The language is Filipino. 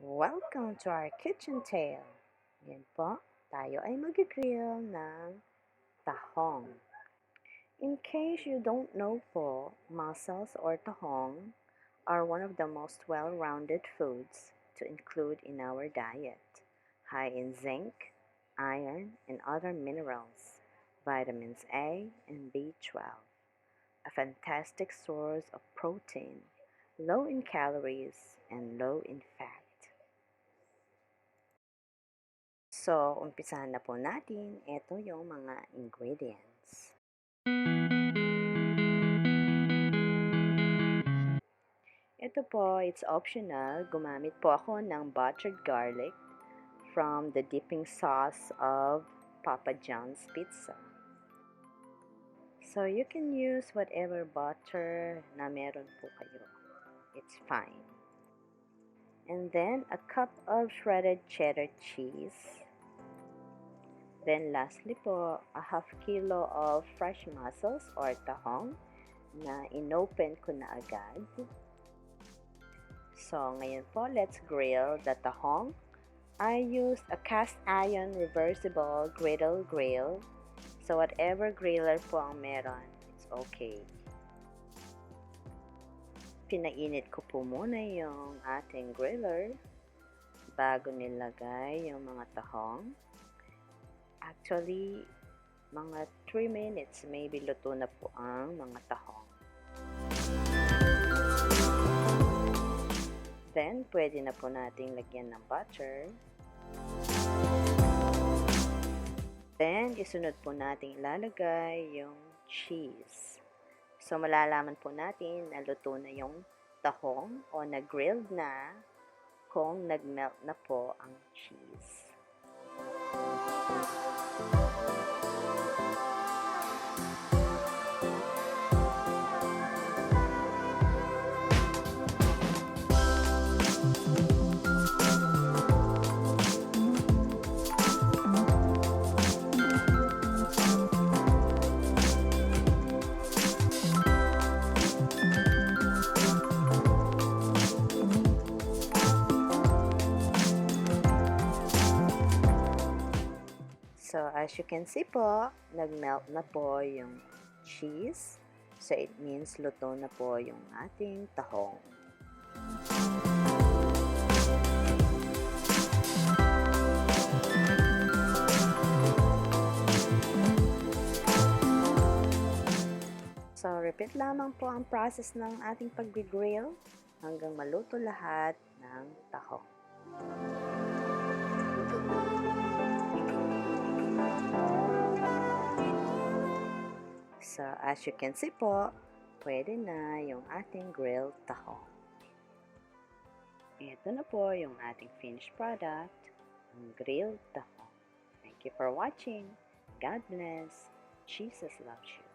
Welcome to our kitchen tale. Ngayon po, tayo ay mag-grill ng tahong. In case you don't know po, mussels or tahong are one of the most well-rounded foods to include in our diet, high in zinc, iron, and other minerals, vitamins A and B12, a fantastic source of protein, low in calories, and low in fat. So, umpisahan na po natin. Ito yung mga ingredients. Ito po, it's optional. Gumamit po ako ng buttered garlic from the dipping sauce of Papa John's Pizza. So, you can use whatever butter na meron po kayo. It's fine. And then, a cup of shredded cheddar cheese. Then lastly po, a half kilo of fresh mussels or tahong na inopen ko na agad. So ngayon po, let's grill the tahong. I used a cast iron reversible griddle grill. So whatever griller po ang meron, it's okay. Pinainit ko po muna yung ating griller bago nilagay yung mga tahong. Actually, mga 3 minutes, maybe luto na po ang mga tahong. Then, pwede na po nating lagyan ng butter. Then, isunod po nating ilalagay yung cheese. So, malalaman po natin na luto na yung tahong o na-grilled na kung nag-melt na po ang cheese. So, as you can see po, nag-melt na po yung cheese. So, it means luto na po yung ating tahong. So, repeat lamang po ang process ng ating pag-grill hanggang maluto lahat ng tahong. So, as you can see po, pwede na yung ating grilled tahong. Ito na po yung ating finished product, ang grilled tahong. Thank you for watching. God bless. Jesus loves you.